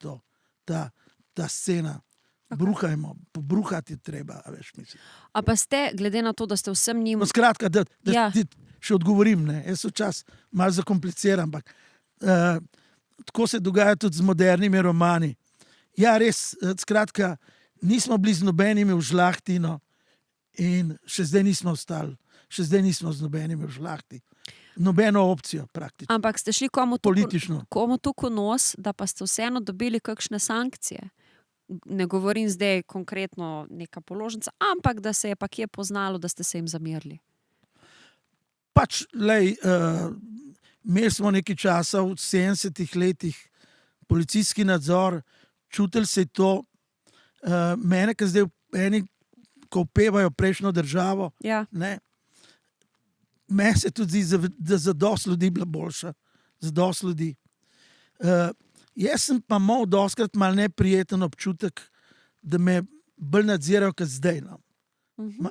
ta scena. Bruhajmo, pobruhati je treba, a veš, mislim.
A pa ste, glede na to, da ste vsem njim...
No, skratka, da
Ja.
ti še odgovorim, ne. Jaz včasih malo zakompliciram, ampak tako se dogaja tudi z modernimi romani. Ja, res, skratka, nismo bili z nobenimi v žlahti, no, in še zdaj nismo ostali. Še zdaj nismo z nobenimi v žlahti. Nobeno opcijo praktično.
Ampak ste šli komu
Politično.
tukaj nos, da pa ste vseeno dobili kakšne sankcije? Ne govorim zdaj konkretno neka položnica, ampak da se je pa kje poznalo, da ste se jim zamerili.
Pač, lej, imeli smo nekaj časa v 70-ih letih policijski nadzor, čutili se je to, mene, ki zdaj eni, ko upevajo prejšnjo državo,
Ja.
ne, meni se tudi zdi, da za dosti ljudi bila boljša, za dosti ljudi. Jaz sem pa imel dostikrat malo neprijeten občutek, da me bolj nadzirajo kot zdaj. No.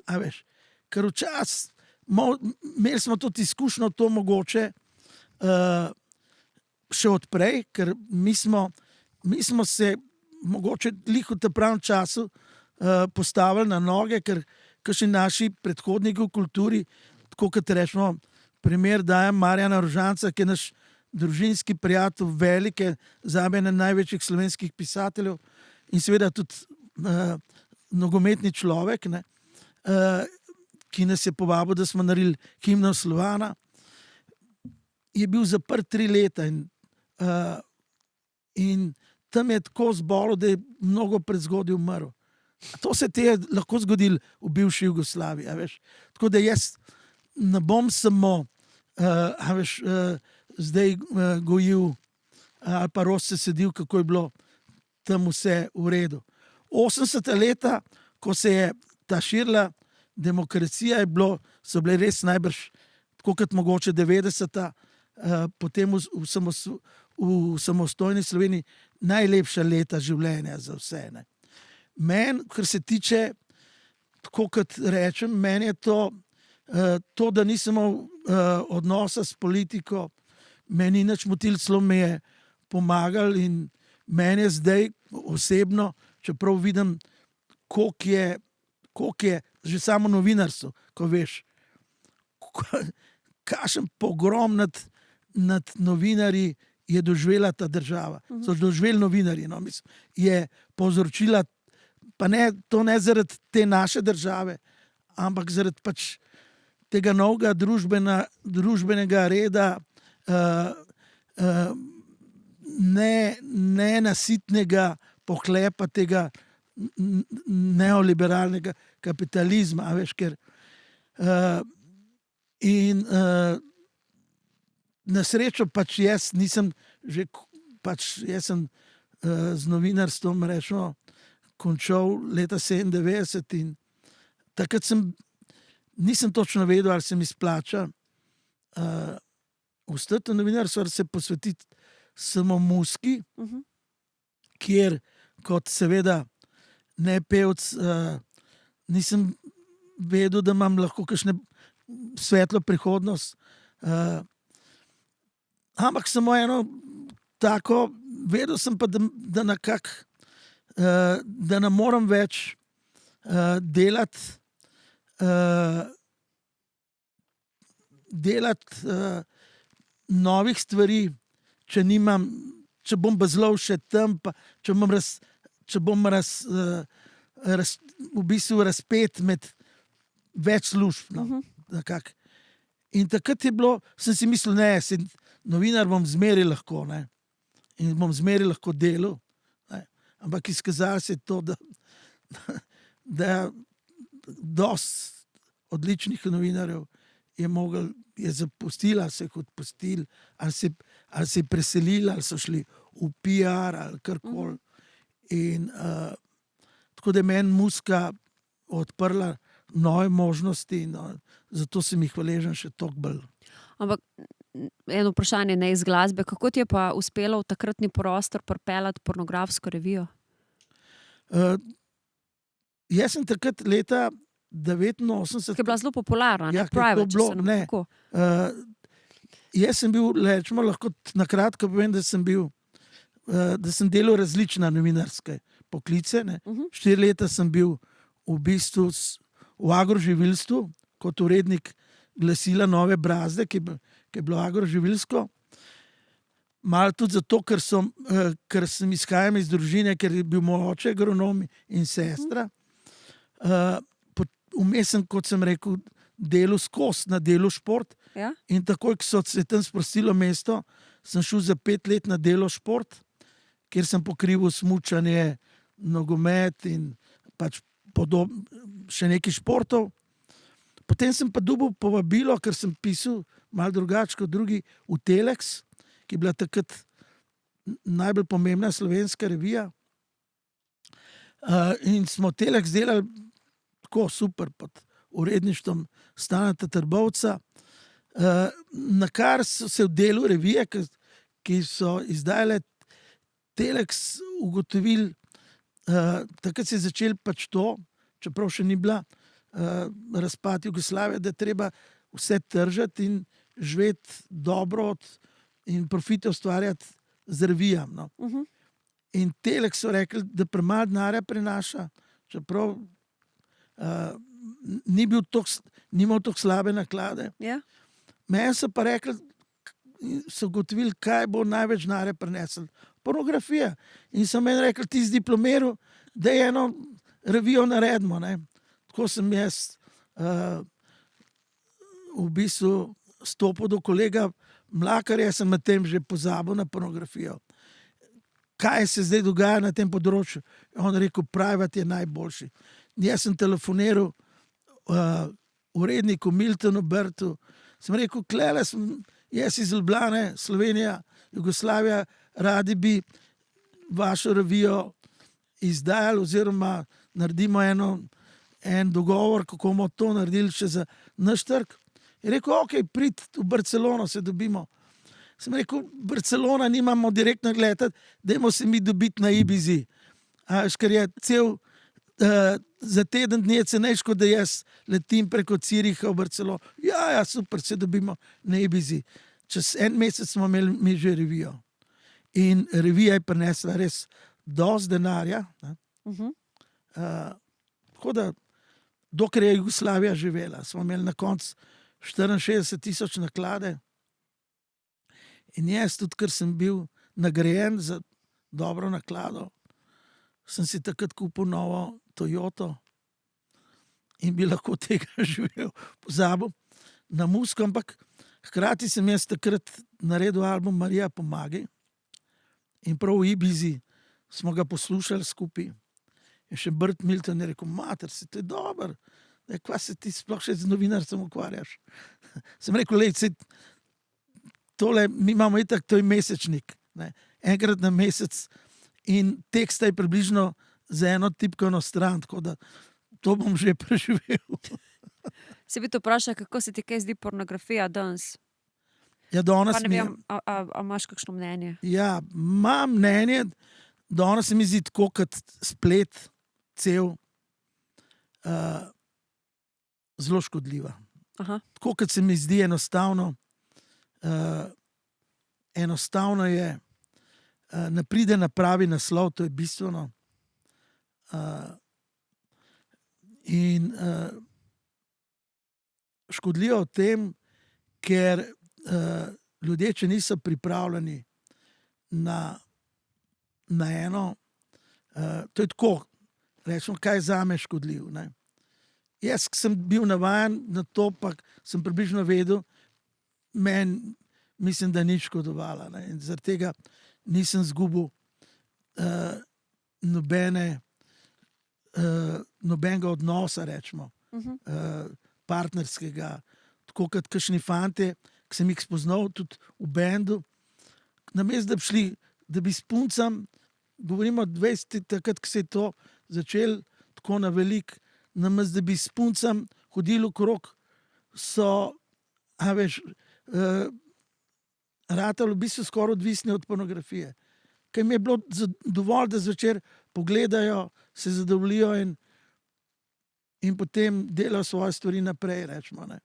A veš, ker včasih imeli smo tudi izkušnjo to mogoče še odprej, ker mi smo se mogoče lih v tem pravem času postavili na noge, ker kakšni naši predhodniki v kulturi, tako kot rečemo, primer dajem Marjana Rožanca, ki je naš družinski prijatelj, velike, zame eden največjih slovenskih pisateljev in seveda tudi nogometni človek, ne, ki nas je povabil, da smo naredili himno Slovana, je bil zaprt 3 leta in tam je tako zbolel, da je mnogo prezgodaj umrl. To se ti je lahko zgodilo v bivši Jugoslaviji, a veš. Tako da jaz ne bom samo a veš, zdaj gojil ali pa se sedil, kako je bilo tam vse v redu. 80. leta, ko se je ta širila demokracija, so bile res najbrž, tako kot mogoče 90. Potem v samostojni Sloveniji najlepša leta življenja za vse. Ne. Meni, kar se tiče, tako kot rečem, meni je to, da nisem imel odnosa s politiko, meni nič motil, celo mi je pomagal in meni je zdaj osebno, čeprav vidim, koliko je že samo novinarstvo, ko veš, kakšen pogrom nad novinarji je doživela ta država. So doživeli novinarji, no, mislim, je povzročila, pa to ne zaradi te naše države, ampak zaradi pač tega novega družbenega reda, nenasitnega pohlepa tega neoliberalnega kapitalizma, a veš, ker na srečo pač jaz nisem jaz sem z novinarstvom rečeno končal leta 97 in takrat nisem točno vedel, ali se mi splača ostati v novinarstvu, ali se posvetiti samo muski, kjer kot seveda ne pevc nisem vedel, da imam lahko kakšne svetlo prihodnost. Ampak samo eno tako, vedel sem pa, da nekako, da ne morem več delati novih stvari, če bom bazlov še tam, pa če bom v bistvu razpet med več služb. No, in takrat je bilo, sem si mislil, novinar bom zmeraj lahko, ne, in bom zmeraj lahko delal, ne, ampak izkazalo se je to, da dosti odličnih novinarjev je zapustila, ali se jih odpustili, ali se je preselili, ali so šli v PR, ali karkoli. In tako da je meni muzika odprla nove možnosti in zato sem jih hvaležen še toliko bolj.
Ampak eno vprašanje ne iz glasbe, kako ti je pa uspelo v takratni prostor pripeljati pornografsko revijo?
Jaz sem takrat leta 89...
Ki je bila zelo popularna,
Ja,
ne? Private,
bilo,
če se nam
ne.
tako.
Jaz sem bil, rečemo, lahko na kratko povem, da sem delal različna novinarske poklice. Ne. 4 leta sem bil v bistvu v agroživilstvu kot urednik glasila Nove Brazde, ki je bilo agroživilsko. Malo tudi zato, ker sem izhajal iz družine, ker je bil moj oče agronom in sestra. Vmes sem, kot sem rekel, delal skozi na Delu Šport.
Ja?
In takoj, ko se tam sprostilo mesto, sem šel za 5 let na Delo Šport, kjer sem pokrival smučanje, nogomet in pač še nekaj športov. Potem sem pa dobil povabilo, ker sem pisal malo drugače kot drugi v Telex, ki je bila takrat najbolj pomembna slovenska revija. In smo Telex delali tako super pod uredništvom Staneta Trbovca, na kar so se v delu revije, ki so izdajale Telex, ugotovili, takrat se je začel pač to, čeprav še ni bila razpad Jugoslavije, da je treba vse tržati in živeti dobro in profite ustvarjati z revijam. No. In Telex so rekli, da premalo denarja prinaša, čeprav ni imel tako slabe naklade.
Ja?
Meni so pa rekli, so ugotovili, kaj bo največ denarja prinesel. Pornografija. In so meni rekli, ti si diplomiral, da je eno revijo naredimo. Ne. Tako sem jaz v bistvu stopil do kolega Mlakarja, sem na tem že pozabil na pornografijo. Kaj se zdaj dogaja na tem področju? On rekel, private je najboljši. Jaz sem telefoniral uredniku Miltonu Brtu, sem rekel, klele sem, jaz iz Ljubljane, Slovenija, Jugoslavija, radi bi vašo revijo izdajali oziroma naredimo en dogovor, kako bomo to naredili še za naš trg. Je rekel, ok, prid v Barcelono, se dobimo. Sem rekel, Barcelona nimamo direktno gledati, dajmo se mi dobiti na Ibizi. Ker je za teden dni je cenejško, da jaz letim preko Ciriha v Barcelono. Ja, super, se dobimo na Ibizi. Čez 1 mesec smo imeli mi že revijo. In revija je prinesla res dosti denarja. Tako da, dokler je Jugoslavija živela, smo imeli na koncu 64,000 naklade. In jaz tudi, ker sem bil nagrajen za dobro naklado, sem si takrat kupil novo Toyoto in bi lahko tega živel, pozabil na muziko, ampak hkrati sem jaz takrat naredil album Marija pomagaj in prav v Ibizi smo ga poslušali skupaj. In še Brt Milton je rekel, mater, si to je dober, kva se ti sploh še z novinarstvom ukvarjaš. Sem rekel, tole, mi imamo itak, to je mesečnik, ne, enkrat na mesec in teksta je približno za eno tipkovno stran, tako da to bom že preživel.
Se bi to vprašal, kako se ti kaj zdi pornografija danes?
Ja, danes
Pa ne vem, a imaš kakšno mnenje?
Ja, imam mnenje, danes se mi zdi tako kot splet cel zelo škodljiva.
Aha.
Tako kot se mi zdi enostavno, enostavno je, ne pride na pravi naslov, to je bistveno. In škodljivo v tem, ker ljudje, če niso pripravljeni na eno, to je tako, rečemo, kaj je zame škodljiv. Ne? Jaz sem bil navajen na to, pa sem približno vedel, mislim, da ni škodovala. Ne? In zaradi tega nisem zgubil nobenega odnosa, rečemo, partnerskega, tako kot kakšni fante, ki sem jih spoznal tudi v bendu, namesto da bi šli, da bi s puncem, govorimo 20, takrat, ko se je to začel tako na velik, namesto da bi s puncem hodili okrog, so, ratali v bistvu skoraj odvisni od pornografije. Ker mi je bilo dovolj, da zvečer pogledajo, se zadovoljijo in potem delajo svoje stvari naprej, rečemo. Ne.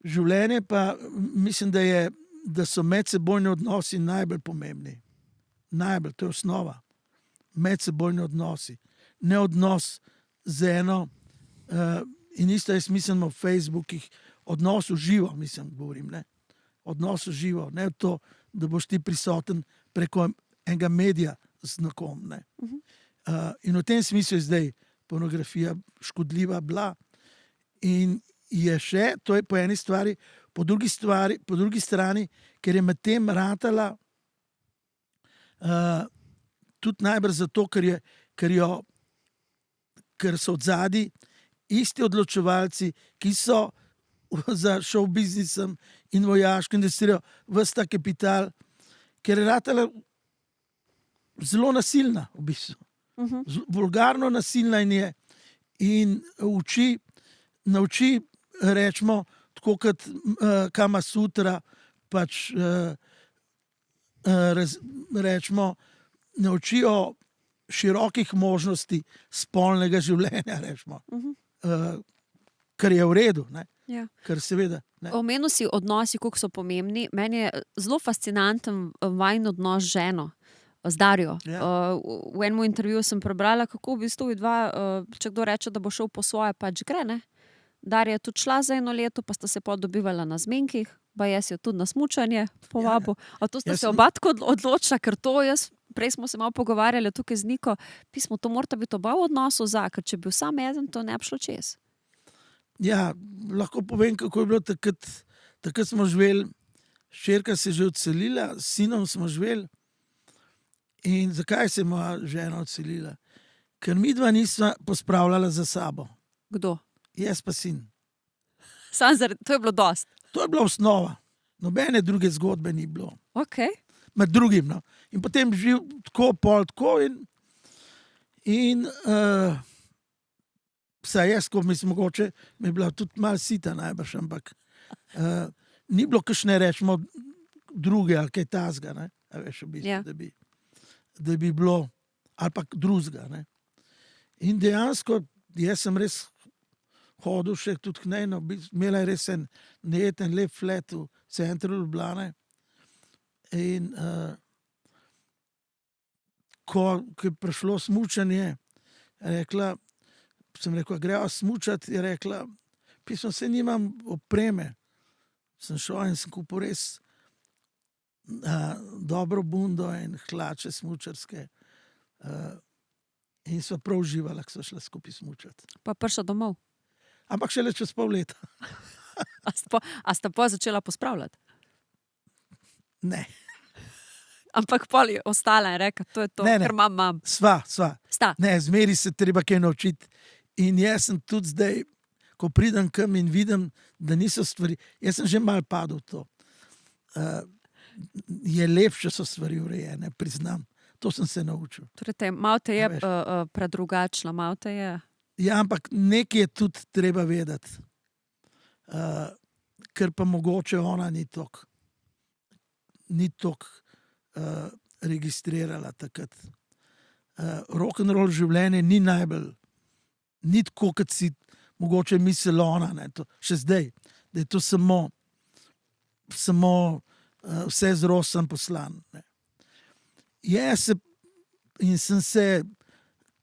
Življenje pa mislim, da so medsebojni odnosi najbolj pomembni. Najbolj, to je osnova. Medsebojni odnosi. Ne odnos z eno. In isto jaz mislim o Facebookih, odnos v živo, govorim, ne. Odnos v živo, ne to, da boš ti prisoten preko enega medija z nekom, ne. In v tem smislu je zdaj pornografija škodljiva bila in je še, to je po eni stvari, po drugi strani, ker je med tem ratala tudi najbrž zato, ker so odzadaj isti odločevalci, ki so za show biznisom in vojaško industrijo ves ta kapital, ker je ratala zelo nasilna v bistvu. Vulgarno nasilna in nauči, rečemo, tako kot Kama Sutra, pač rečemo, naučijo širokih možnosti spolnega življenja, rečemo. Kar je v redu, ne?
Ja.
Kar seveda. Ne?
Omenil si odnosi, koliko so pomembni. Meni je zelo fascinanten vajin odnos z ženo, z Darjo.
Ja.
V enem intervjuju sem prebrala, kako v bistvu dva, če kdo reče, da bo šel po svoje, pač gre, ne? Darja je tudi šla za 1 leto, pa sta se pol dobivala na zmenkih, pa jaz jo tudi na smučanje povabil. A to sta se oba tako odločila, ker to prej smo se malo pogovarjali tukaj z Niko, pismo, to morata biti oba v odnosu ker če bi bil sam eden, to ne bi šlo čez.
Ja, lahko povem, kako je bilo takrat. Takrat smo živeli, hčerka se je že odselila, s sinom smo živeli. In zakaj se je moja žena odselila? Ker midva nisva pospravljala za sabo.
Kdo?
Jaz pa sin.
To je bilo dost.
To je bila osnova. Nobene druge zgodbe ni bilo.
Okay.
Med drugim. No. In potem živ tako, pol tako in vsaj jaz, ko mislim, mogoče mi je bila tudi malo sita najbrž, ampak ni bilo kakšne, rečemo, druge ali kaj tazga, ne? A veš, v bistvu,
Ja.
da bi bilo ali pa drugega, ne. In dejansko jaz sem res hodil še tudi k njej, no, imela je res en nejeten lep flat v centru Ljubljane. In ko je prišlo smučanje, sem rekel, greva smučati, je rekla, pismo, se nimam opreme. Sem šel in sem kupil res dobro bundo in hlače smučarske. In sva prav uživala, ko sva šla skupaj smučati.
Pa prišla domov.
Ampak šele čez pol leta.
A sta pa začela pospravljati?
Ne.
Ampak pol je ostala in reka, to je to,
Ne.
ker imam.
Sva.
Sta.
Ne, zmeri se treba kaj naučiti. In jaz sem tudi zdaj, ko pridem kam in vidim, da niso stvari, jaz sem že malo padel v to. Je lepše, če so stvari urejene, priznam. To sem se naučil.
Torej, malo te je
A veš.
predrugačila, malo te je.
Ja, ampak nekaj je tudi treba vedeti. Ker pa mogoče ona ni toliko registrirala takrat. Rock'n'roll življenje ni najbolj, ni tako, kot si mogoče mislila ona, ne, to, še zdaj, da je to samo vse z rosom poslan. Ne. Sem se,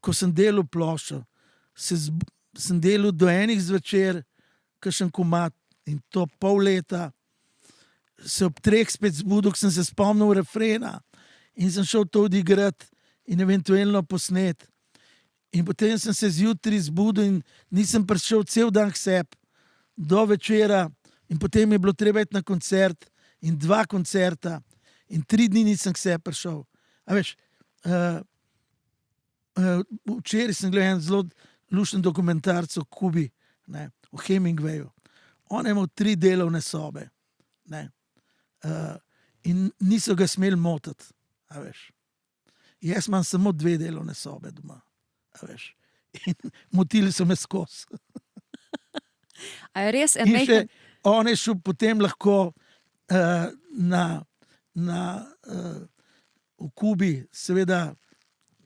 ko sem delal ploščo, sem delal do 1 zvečer, kakšen komad, in to pol leta, se ob 3 spet zbudil, ko sem se spomnil refrena in sem šel to odigrati in eventualno posnet. In potem sem se zjutraj zbudil in nisem prišel cel dan k sebi do večera in potem je bilo treba iti na koncert in 2 koncerta in 3 dni nisem k sebi prišel. A veš, včeraj sem gledal en zelo lušten dokumentarc o Kubi, ne, o Hemingwayu. On je imel 3 delovne sobe, ne. In niso ga smeli motiti, a veš. Jaz imam samo 2 delovne sobe doma, a veš. In motili so me skozi.
A je res
In še on je šel potem lahko v Kubi, seveda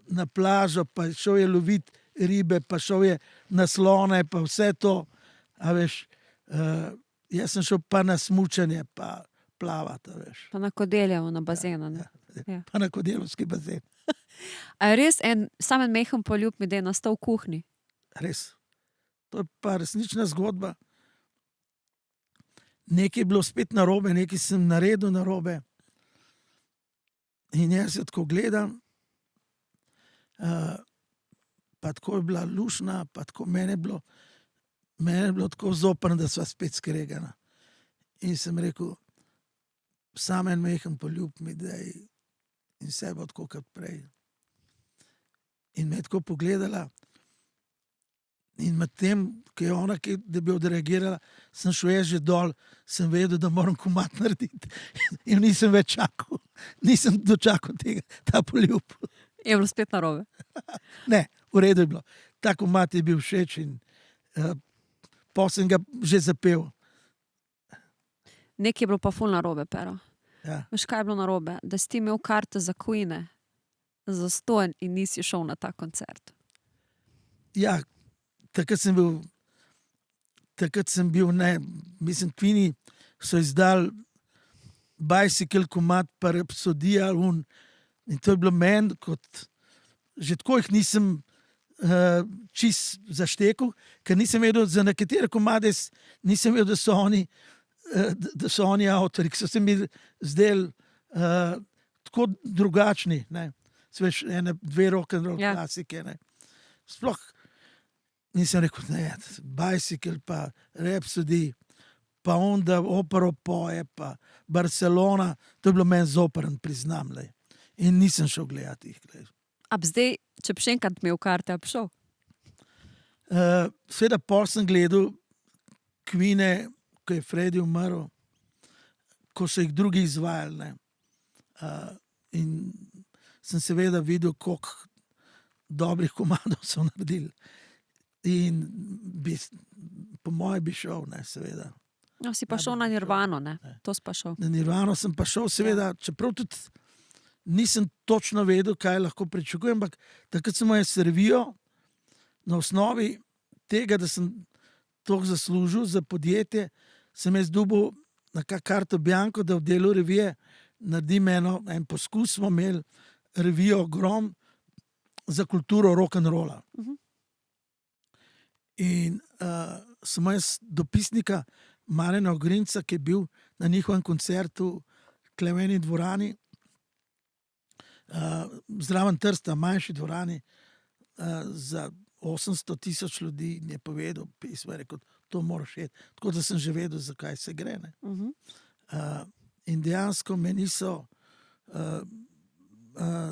na plažo, pa šel je loviti ribe, pa šel je na slone, pa vse to, a veš. Jaz sem šel pa na smučanje, pa plavati, veš.
Pa na Kodeljevo, na bazenu. Ne? Ja.
Pa na Kodelovski bazen.
A je res samen mehen poljub mi, da je nastal v kuhinji?
Res. To je pa resnična zgodba. Nekaj je bilo spet narobe, nekaj sem naredil narobe. In jaz se tako gledam, pa tako je bila lušna, pa tako mene je bilo tako zoprno, da sva spet skregana. In sem rekel, sam en mehen poljub mi daj in vse bo tako kot prej. In me je tako pogledala in med tem, ko je ona, da bi odreagirala, sem šel jaz že dol, sem vedel, da moram komad narediti. In nisem več čakal, nisem dočakal tega, ta poljub.
Je bilo spet narobe.
Ne, v redu je bilo. Ta komad je bil všeč in pol sem ga že zapel.
Nekaj je bilo pa ful narobe, Pero.
Ja.
Veš, kaj je bilo narobe? Da si ti imel karte za Queene, za stonj in nisi šel na ta koncert.
Ja, takrat sem bil, ne, mislim, Queeni so izdali Bicycle komad pa Rhapsodija in to je bilo meni, kot že tako jih nisem čist zaštekel, ker nisem vedel, za nekatere komade nisem vedel, da so oni avtori, ki so se mi zdeli tako drugačni, ne. Sveš, dve rock'n'roll klasike, ne. Sploh nisem rekel, ne, Bicycle pa Rhapsody, pa onda opero poje, pa Barcelona, to je bilo meni zoprn, priznam, lej. In nisem šel gledati jih, lej.
Ab zdaj, če bi še enkrat imel karte, ab šel?
Seveda pol sem gledal Queene, ko je Freddie umrl, ko so jih drugi izvajali, ne. In sem seveda videl, koliko dobrih komadov so naredili. In po moje bi šel, ne, seveda.
No, si pa šel na Nirvano, ne? To si pa šel.
Na Nirvano sem pa šel, seveda, čeprav tudi nisem točno vedel, kaj lahko pričakujem, ampak takrat sem moje servijo na osnovi tega, da sem toliko zaslužil za podjetje, sem jaz dobil na karto bianco, da v delu revije naredim en poskus, smo imeli revijo Grom za kulturo rock'n'rolla. In sem jaz dopisnika Marjana Ogrinca, ki je bil na njihovem koncertu v Kleveni dvorani, zraven Trsta, manjši dvorani, za 800,000 ljudi in je povedal pismo, je rekel, to moraš iti. Tako da sem že vedel, zakaj se gre. Ne. In dejansko me niso,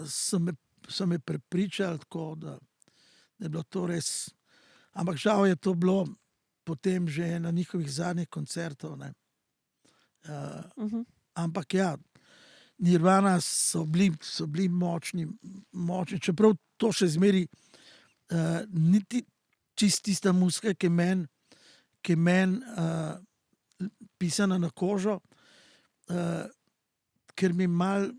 so me prepričali tako, da je bilo to res, ampak žal je to bilo potem že na njihovih zadnjih koncertov, ne. Ampak ja, Nirvana so bili močni, čeprav to še zmeri niti čist tista muzika, ki je meni pisana na kožo, ker mi malo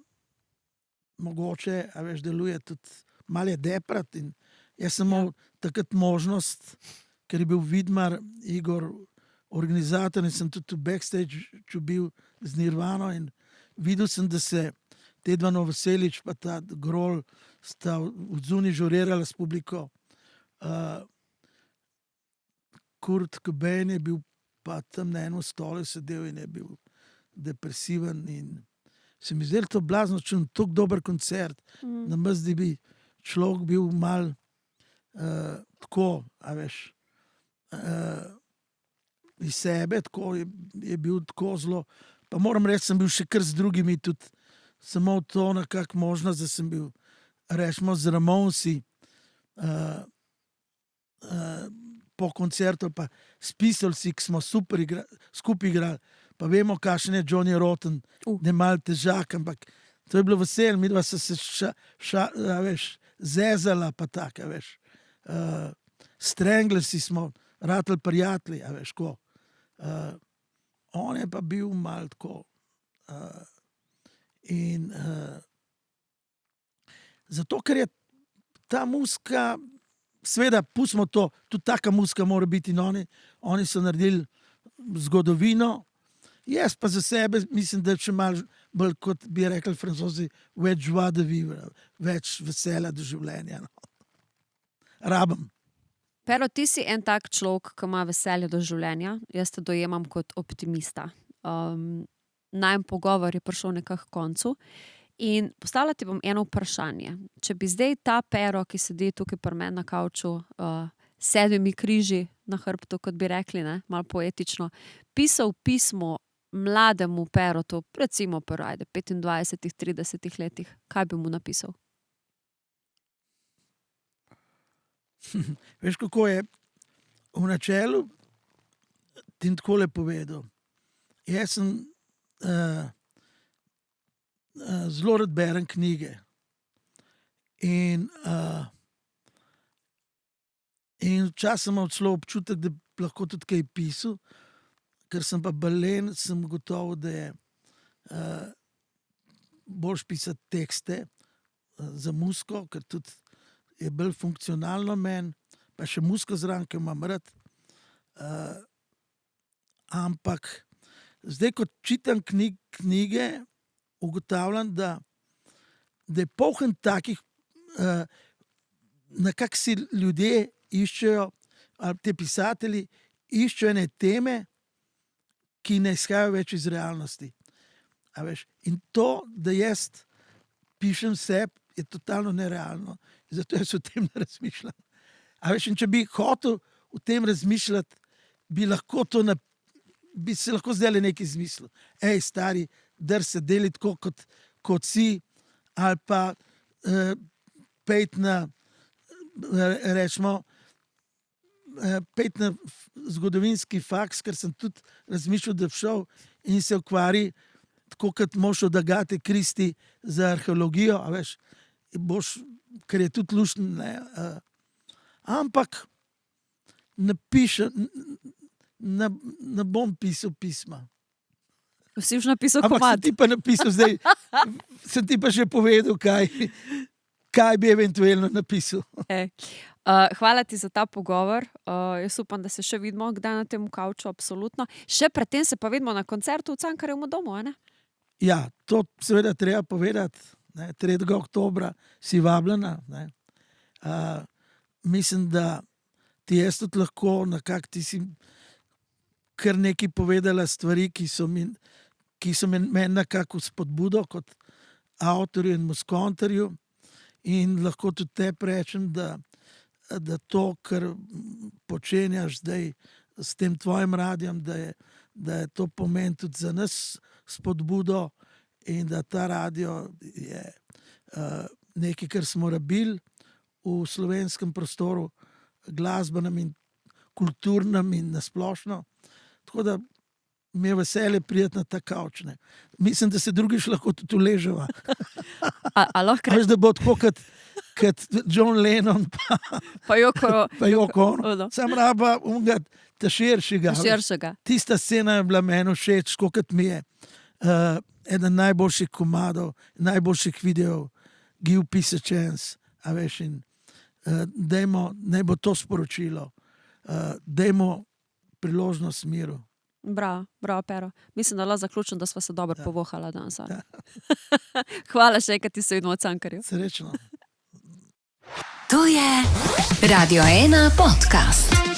mogoče, a veš, deluje tudi, malo je deprat in jaz sem imel takrat možnost, ker je bil Vidmar, Igor, organizator in sem tudi v backstage bil z Nirvano in videl sem, da se Tedva Novoselič pa ta Grol sta odzuni žurirala s publiko. Kurt Cobain je bil pa tam na enem stolu sedel in je bil depresiven in se mi zdelo to blazno čudno, tako dober koncert, namesto da bi človek bil mal tako, a veš, iz sebe, tako je bil tako zelo, pa moram reči, sem bil še kar z drugimi tudi, samo to nekako možnost, da sem bil, rečemo, z Ramonsi po koncertu, pa s Pistolsi, ki smo super skupaj igrali, pa vemo, kakšen je Johnny Rotten, ne malo težak, ampak to je bilo vesel, midva so se zezala, pa tako, a veš. Stranglesi smo ratali prijatelji, a veš, ko. On je pa bil malo tako. In zato, ker je ta muzika, seveda, pustimo to, tudi taka muzika mora biti in oni so naredili zgodovino. Jaz pa za sebe mislim, da če malo bolj, kot bi rekli Francozi, več joie de vivre, več veselja do življenja. No. Rabim.
Pero, ti si en tak človek, ki ima veselje do življenja. Jaz te dojemam kot optimista. Najin pogovor je prišel nekako k koncu. In postavila ti bom eno vprašanje. Če bi zdaj ta Pero, ki sedi tukaj pri meni na kavču, 7 križi na hrbtu, kot bi rekli, ne, malo poetično, pisal pismo mlademu Perotu, recimo pri 25, 30 letih, kaj bi mu napisal?
Veš, kako je v načelu ti takole povedal. Jaz sem zelo rad berem knjige. In včasih imam celo občutek, da bi lahko tudi kaj pisal, ker sem pa balen, sem gotovo, da je boljš pisati tekste za muziko, ker tudi je bolj funkcionalno meni, pa še muziko zraven, ki imam rad. Ampak zdaj, ko čitam knjige, ugotavljam, da je poln takih, nekako si ljudje iščejo, ali te pisatelji iščejo ene teme, ki ne izhajajo več iz realnosti. A veš? In to, da jaz pišem sebi, je totalno nerealno. Zato jaz o tem ne razmišljam. A veš, in če bi hotel o tem razmišljati, bi se lahko zdaj nekaj izmislil. Ej, stari, drž se, deli tako, kot si, ali pa pejt na, rečemo, pejt na zgodovinski faks, ker sem tudi razmišljal, da bi šel in se ukvari, tako kot moš od Agate Kristi za arheologijo, a veš, ker je tudi luštno, ampak ne bom pisal pisma.
Si už napisal
ampak
komad?
Sem ti pa napisal zdaj, sem ti pa že povedal, kaj bi eventualno napisal.
Hvala ti za ta pogovor. Jaz upam, da se še vidimo kdaj na tem kavču, absolutno. Še predtem se pa vidimo na koncertu v Cankarjevem domu, ne?
Ja, to seveda treba povedati. 3. oktobra si vabljena. Mislim, da ti jaz tudi lahko, nekako ti si kar nekaj povedala stvari, ki so meni nekako spodbudo kot avtorju in muzkontarju, in lahko tudi tebi rečem, da to, kar počenjaš zdaj s tem tvojim radijem, da je to pomen tudi za nas spodbudo, in da ta radio je nekaj, kar smo rabili v slovenskem prostoru, glasbenem in kulturnem in nasplošno. Tako da mi je veselje priti na ta kavč. Mislim, da se drugič lahko tudi uleževa. Veš, da bo tako kot John Lennon
pa
Yoko Ono. Sam raba unga ta širšega. Tista scena je bila meni všeč, kot mi je eden najboljših komadov, najboljših videov, Give Peace a Chance, a veš, in naj bo to sporočilo, dajmo priložnost miru.
Bravo, Pero. Mislim, da lahko zaključim, da sva se dobro povohala danes. Hvala še, kad ti se vidimo v Cankarju.
Srečno.
To je Radio 1 podcast.